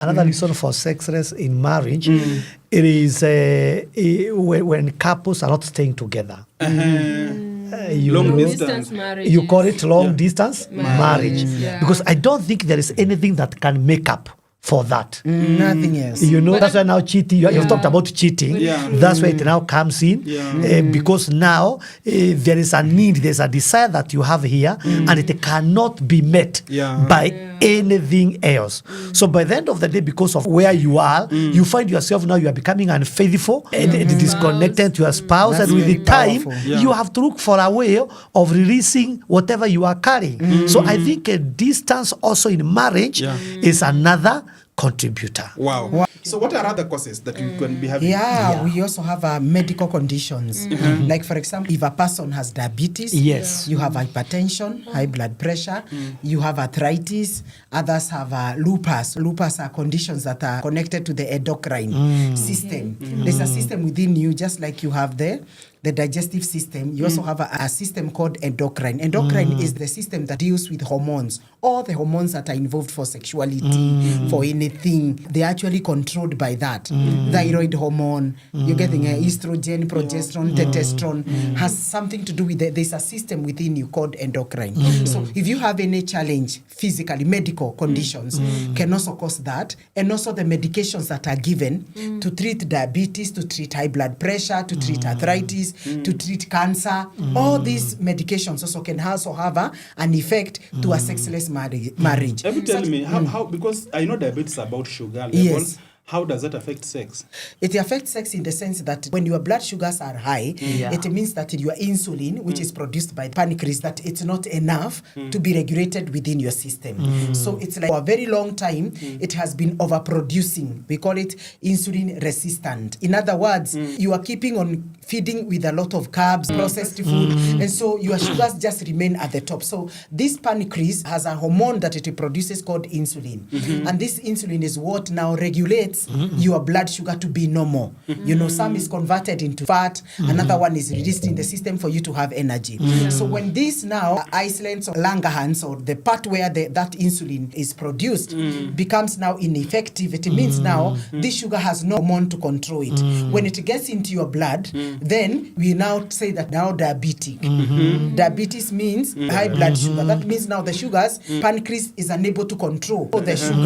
Another reason for sexless in marriage, it is when couples are not staying together. Long distance marriage. You call it long distance marriage. Because I don't think there is anything that can make up for that. Nothing else. That's why now cheating, you've talked about cheating. That's where it now comes in. Because now there is a need, there's a desire that you have here, and it cannot be met by anything else. So by the end of the day, because of where you are, you find yourself now, you are becoming unfaithful and disconnected to your spouse. That's and with the time, powerful. you have to look for a way of releasing whatever you are carrying. So I think a distance also in marriage is another contributor. Wow. So what are other causes that you can be having? We also have medical conditions. Like for example, if a person has diabetes, you have hypertension, high blood pressure, you have arthritis, others have lupus. Lupus are conditions that are connected to the endocrine system. There's a system within you, just like you have the digestive system. You also have a system called endocrine. Endocrine is the system that deals with hormones. All the hormones that are involved for sexuality, for anything, they're actually controlled by that. Thyroid hormone, you're getting estrogen, progesterone, testosterone, has something to do with it. There's a system within you called endocrine. So if you have any challenge, physically, medical conditions can also cause that. And also the medications that are given to treat diabetes, to treat high blood pressure, to treat arthritis, to treat cancer. All these medications also can also have an effect to a sexless marriage. Have you tell me how, because I know diabetes is about sugar level. Yes. How does that affect sex? It affects sex in the sense that when your blood sugars are high, it means that your insulin, which is produced by pancreas, that it's not enough to be regulated within your system. So it's like for a very long time, it has been overproducing. We call it insulin resistant. In other words, you are keeping on feeding with a lot of carbs, processed food, and so your sugars just remain at the top. So this pancreas has a hormone that it produces called insulin. And this insulin is what now regulates your blood sugar to be normal. You know, some is converted into fat, another one is released in the system for you to have energy. So when this now isolates or Langerhans, or the part where that insulin is produced, becomes now ineffective, it means now this sugar has no hormone to control it. When it gets into your blood, then we now say that now diabetic. Diabetes means high blood sugar. That means now the sugars, pancreas is unable to control the sugar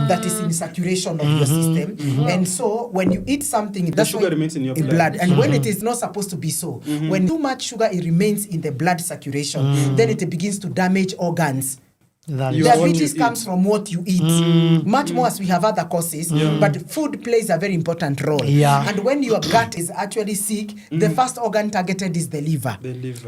that is in circulation of your system. And so when you eat something, the sugar remains in your blood. And when it is not supposed to be so, when too much sugar it remains in the blood circulation, then it begins to damage organs. Diabetes comes from what you eat. Much more as we have other causes, but food plays a very important role. And when your gut is actually sick, the first organ targeted is the liver.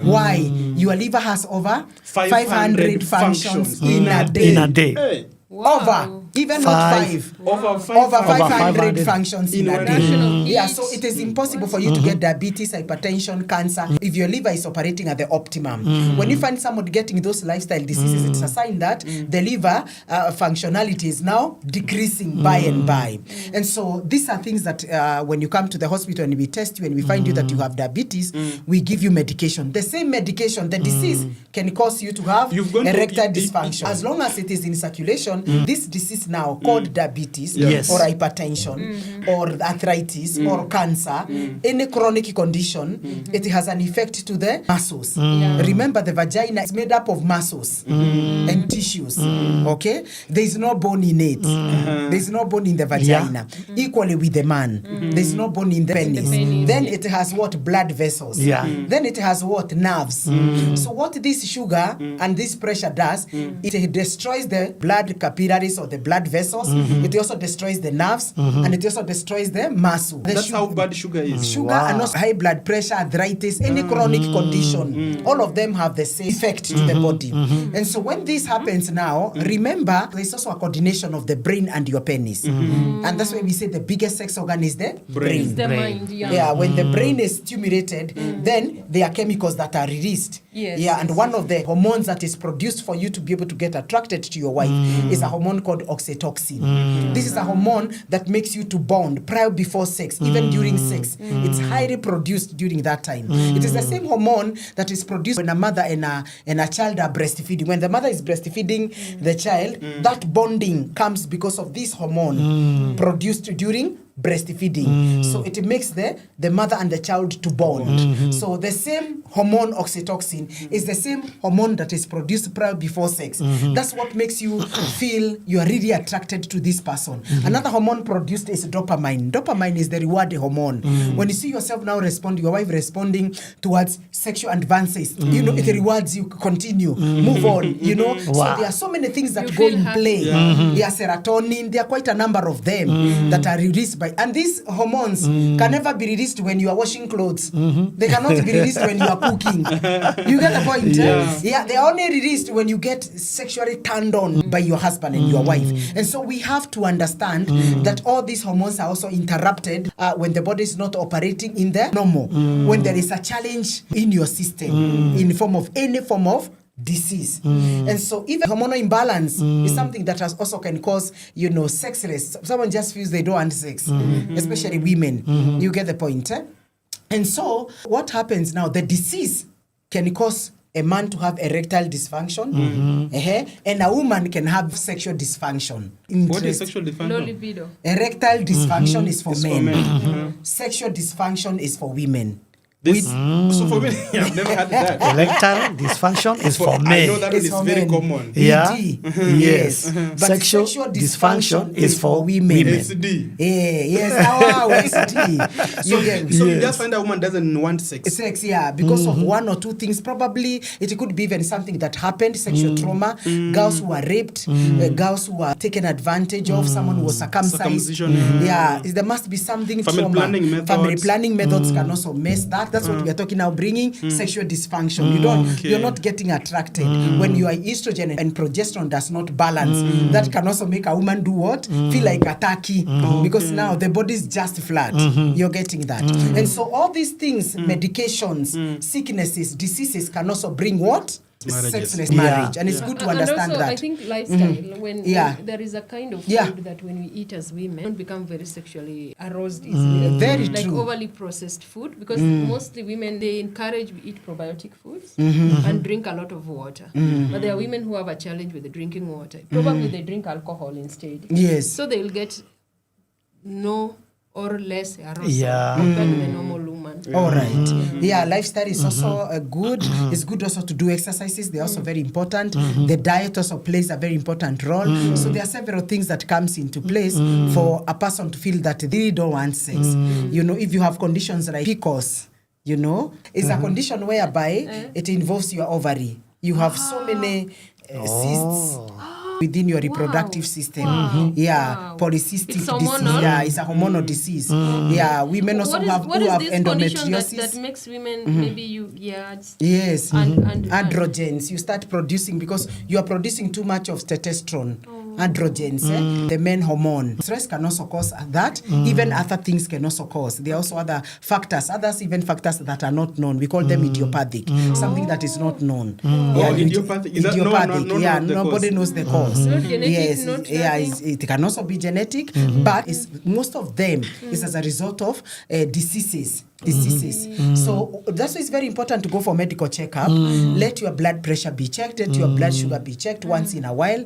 Why? Your liver has over 500 functions in a day. Hey. Wow. Over, even not five. Over 500 functions in a day. Yeah, So it is impossible for you to get diabetes, hypertension, cancer, if your liver is operating at the optimum. When you find somebody getting those lifestyle diseases, it's a sign that the liver functionality is now decreasing by and by. And so these are things that when you come to the hospital and we test you and we find you that you have diabetes, we give you medication. The same medication, the disease can cause you to have erectile dysfunction. As long as it is in circulation, this disease now called diabetes or hypertension or arthritis or cancer, any chronic condition, it has an effect to the muscles. Remember, the vagina is made up of muscles and tissues. Okay? There is no bone in it. There is no bone in the vagina. Equally with the man, there is no bone in the penis. Then it has what? Blood vessels. Then it has what? Nerves. So what this sugar and this pressure does, it destroys the blood capillaries or the blood vessels. It also destroys the nerves and it also destroys the muscle. That's how bad sugar is. Sugar and also high blood pressure, arthritis, any chronic condition, all of them have the same effect to the body. And so when this happens now, remember, there's also a coordination of the brain and your penis. And that's why we say the biggest sex organ is the brain. It's the mind, when the brain is stimulated, then there are chemicals that are released. And one of the hormones that is produced for you to be able to get attracted to your wife is is a hormone called oxytocin. This is a hormone that makes you to bond prior before sex, even during sex. It's highly produced during that time. It is the same hormone that is produced when a mother and a child are breastfeeding. When the mother is breastfeeding the child, that bonding comes because of this hormone produced during breastfeeding. So it makes the mother and the child to bond. So the same hormone oxytocin is the same hormone that is produced prior before sex. That's what makes you feel you are really attracted to this person. Another hormone produced is dopamine. Dopamine is the reward hormone. When you see yourself now responding, your wife responding towards sexual advances, you know, it rewards you, continue, move on, you know. So there are so many things that go in play. Serotonin, there are quite a number of them that are released by, and these hormones can never be released when you are washing clothes. They cannot be released when you are cooking. You get the point? Yeah, they are only released when you get sexually turned on by your husband and your wife. And so we have to understand that all these hormones are also interrupted when the body is not operating in the normal. When there is a challenge in your system in the form of any form of disease. And so even hormonal imbalance is something that has also can cause, you know, sexless. Someone just feels they don't want sex, especially women. You get the point, eh? And so what happens now, the disease can cause a man to have erectile dysfunction, and a woman can have sexual dysfunction. What is sexual dysfunction? No libido. Erectile dysfunction is for men. Sexual dysfunction is for women. So for me, I've never had that. Erectile dysfunction is for men. I know that is very common. Yeah. Yes. But Sexual dysfunction is for women. It's D. Yes. It's D. So you just find a woman doesn't want sex. Sex, yeah, because of one or two things. Probably it could be even something that happened, sexual trauma, girls who are raped, girls who are taken advantage of, someone who was circumcised. There must be something. Family planning methods can also mess that. That's what we are talking now, bringing sexual dysfunction. You're not getting attracted. When your estrogen and progesterone does not balance, that can also make a woman do what? Feel like a turkey, because now the body is just flat. You're getting that. And so all these things, medications, sicknesses, diseases can also bring what? Sexless marriage. And it's good to understand also, that. I think lifestyle, when there is a kind of food that when we eat as women, don't become very sexually aroused easily. Very like true. overly processed food, because mostly women, they encourage we eat probiotic foods and drink a lot of water. But there are women who have a challenge with the drinking water. Probably they drink alcohol instead. Yes. So they will get no or less arousal compared to the normal woman. All right. Yeah, lifestyle is also good. It's good also to do exercises. They're also very important. The diet also plays a very important role. So there are several things that comes into place for a person to feel that they really don't want sex. You know, if you have conditions like PCOS, you know, it's a condition whereby it involves your ovary. You have so many cysts within your reproductive system. Polycystic disease. It's a hormonal disease. Women also have endometriosis. That makes women maybe androgens. You start producing because you are producing too much of testosterone. Androgens, the main hormone. Stress can also cause that. Even other things can also cause. There are also other factors, even factors that are not known. We call them idiopathic, something that is not known. Idiopathic. Nobody knows the cause. Not genetic, not it can also be genetic, but most of them is as a result of diseases. So that's why it's very important to go for medical checkup. Let your blood pressure be checked, let your blood sugar be checked once in a while.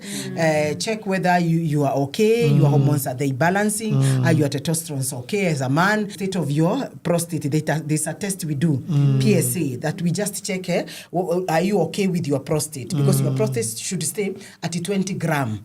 Check whether you are okay, your hormones, are they balancing, are your testosterone okay as a man, state of your prostate. There's a test we do, PSA, that we just check, are you okay with your prostate? Because your prostate should stay at 20 gram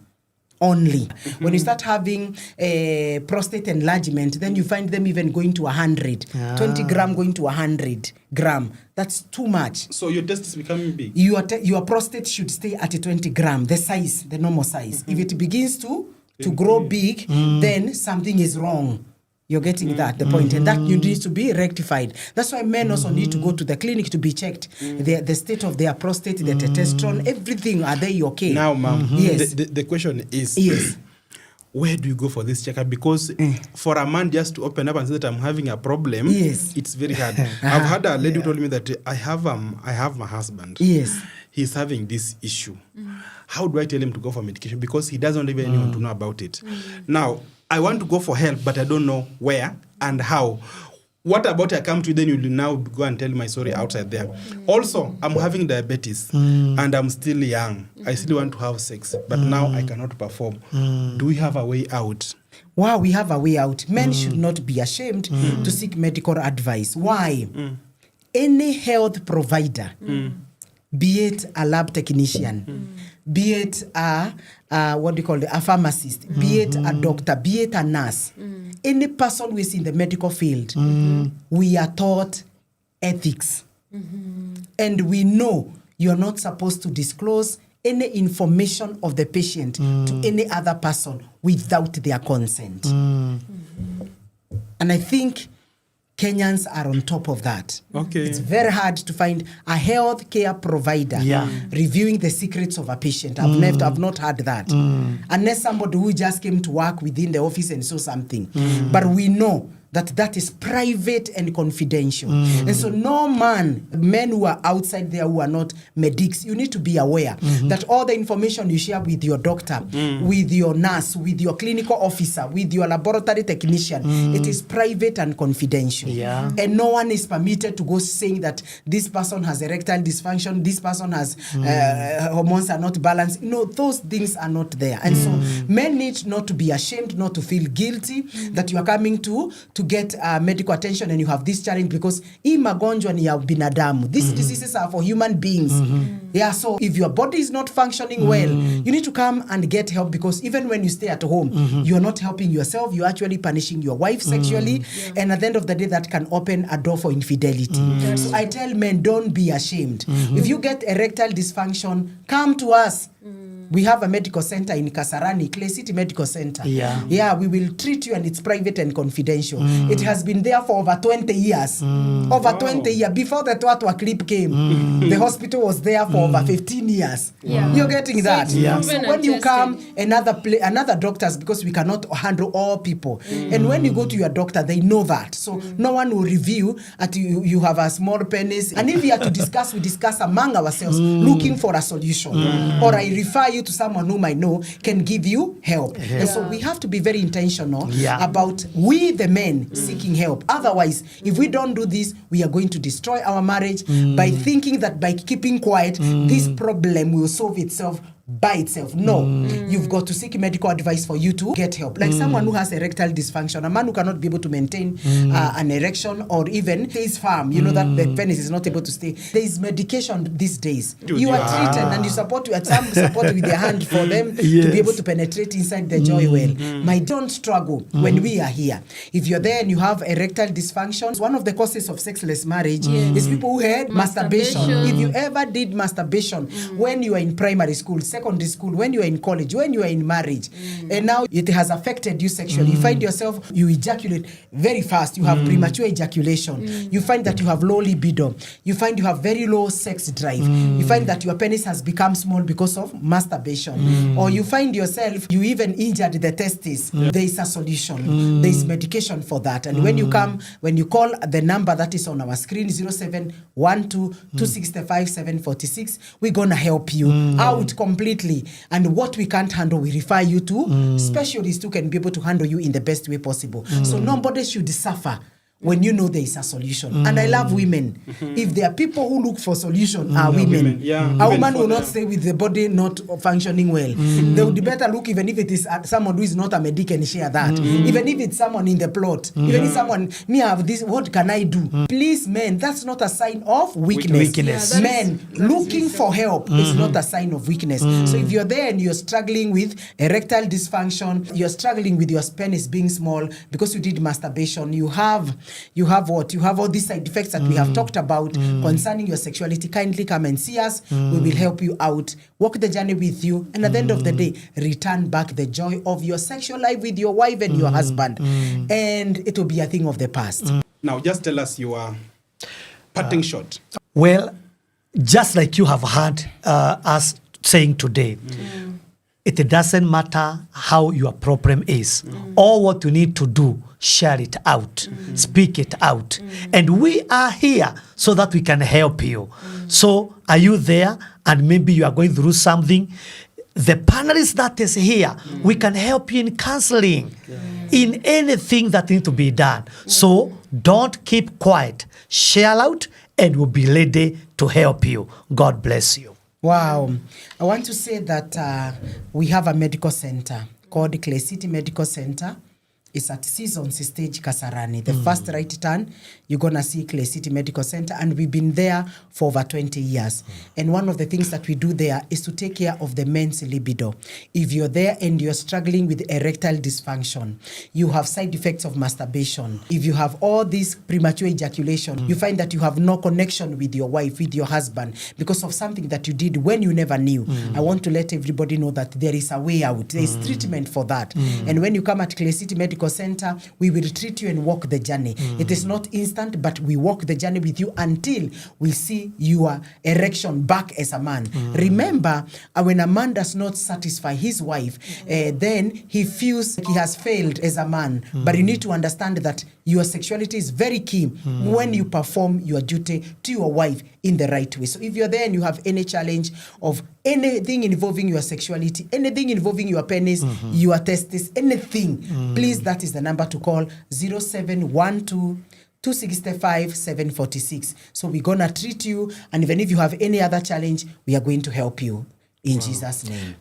only. When you start having a prostate enlargement, then you find them even going to 100. 20 gram going to 100 gram. That's too much. So your test is becoming big. Your prostate should stay at 20 gram, the size, the normal size. If it begins to grow big, then something is wrong. You're getting the point. And that needs to be rectified. That's why men also need to go to the clinic to be checked. The state of their prostate, the testosterone, everything, are they okay? Now, ma'am, yes. the question is, where do you go for this checkup? Because for a man just to open up and say that I'm having a problem, it's very hard. I've had a lady who told me that I have my husband. Yes. he's having this issue. How do I tell him to go for medication? Because he doesn't even want to know about it. Now, I want to go for help, but I don't know where and how. What about I come to you, then you will now go and tell my story outside there. Also, I'm having diabetes and I'm still young. I still want to have sex, but now I cannot perform. Do we have a way out? Wow, we have a way out. Men should not be ashamed to seek medical advice. Why? Any health provider, be it a lab technician, be it a pharmacist, be it a doctor, be it a nurse, any person who is in the medical field, we are taught ethics. And we know you're not supposed to disclose any information of the patient to any other person without their consent. And I think Kenyans are on top of that. Okay. It's very hard to find a health care provider reviewing the secrets of a patient. I've not heard that. Unless somebody who just came to work within the office and saw something. But we know that is private and confidential. And so no men who are outside there who are not medics, you need to be aware that all the information you share with your doctor, with your nurse, with your clinical officer, with your laboratory technician, it is private and confidential. Yeah. And no one is permitted to go saying that this person has erectile dysfunction, this person has hormones are not balanced. No, those things are not there. And so men need not to be ashamed, not to feel guilty that you are coming to get medical attention and you have this challenge, because hii magonjwa ni ya binadamu. These diseases are for human beings. Yeah, so if your body is not functioning well, you need to come and get help, because even when you stay at home, you're not helping yourself, you're actually punishing your wife sexually, and at the end of the day, that can open a door for infidelity. So I tell men, don't be ashamed. If you get erectile dysfunction, come to us. We have a medical center in Kasarani, Clay City Medical Center. Yeah, we will treat you, and it's private and confidential. It has been there for over 20 years. Over 20 years. Before the twatwa clip came, the hospital was there for over 15 years. You're getting that? So when you come, another doctors, because we cannot handle all people. And when you go to your doctor, they know that. So no one will review that you have a small penis. And if we are to discuss, we discuss among ourselves, looking for a solution. Or I refer you to someone whom I know can give you help. And so we have to be very intentional about we the men seeking help. Otherwise, if we don't do this, we are going to destroy our marriage by thinking that by keeping quiet, this problem will solve itself by itself. No, you've got to seek medical advice for you to get help. Like someone who has erectile dysfunction, a man who cannot be able to maintain an erection, or even stays firm, you know that the penis is not able to stay. There is medication these days. You are treated and you support with your hand for them to be able to penetrate inside the joy well. My don't struggle when we are here. If you're there and you have erectile dysfunction, one of the causes of sexless marriage is people who had masturbation. If you ever did masturbation when you were in primary school, secondary school, when you are in college, when you are in marriage, and now it has affected you sexually, you find yourself, you ejaculate very fast, you have premature ejaculation, you find that you have low libido, you find you have very low sex drive, you find that your penis has become small because of masturbation, or you find yourself, you even injured the testes, there is a solution, there is medication for that. And when you call the number that is on our screen, 0712-265-746, we're gonna help you out completely. And what we can't handle, we refer you to specialists who can be able to handle you in the best way possible. So nobody should suffer when you know there is a solution. And I love women. If there are people who look for solution, are women. A woman will not stay with the body not functioning well. They would better look, even if it is someone who is not a medic, and share that. Even if it's someone in the plot. Even if someone, me have this, what can I do? Please, men, that's not a sign of weakness. Men, looking for help is not a sign of weakness. So if you're there and you're struggling with erectile dysfunction, you're struggling with your penis being small because you did masturbation, you have what? You have all these side effects that we have talked about concerning your sexuality. Kindly come and see us. We will help you out, walk the journey with you, and at the end of the day, return back the joy of your sexual life with your wife and your husband. And it will be a thing of the past. Now, just tell us your parting shot. Well, just like you have heard us saying today, it doesn't matter how your problem is or what you need to do. Share it out, speak it out. And we are here so that we can help you. So are you there? And maybe you are going through something. The panelist that is here, we can help you in counseling, in anything that needs to be done. So don't keep quiet. Share out and we'll be ready to help you. God bless you. Wow. I want to say that we have a medical center called Clay City Medical Center. It's at Seasons Stage, Kasarani. The first right turn, you're going to see Clay City Medical Center, and we've been there for over 20 years. And one of the things that we do there is to take care of the men's libido. If you're there and you're struggling with erectile dysfunction, you have side effects of masturbation, if you have all this premature ejaculation, you find that you have no connection with your wife, with your husband, because of something that you did when you never knew. I want to let everybody know that there is a way out. There is treatment for that. And when you come at Clay City Medical Center, we will treat you and walk the journey. It is not instant, but we walk the journey with you until we see your erection back as a man. Remember, when a man does not satisfy his wife, then he feels like he has failed as a man. But you need to understand that your sexuality is very key when you perform your duty to your wife in the right way. So if you're there and you have any challenge of anything involving your sexuality, anything involving your penis, your testis, anything, please, that is the number to call, 0712 265 746. So we're going to treat you, and even if you have any other challenge, we are going to help you in Jesus' name.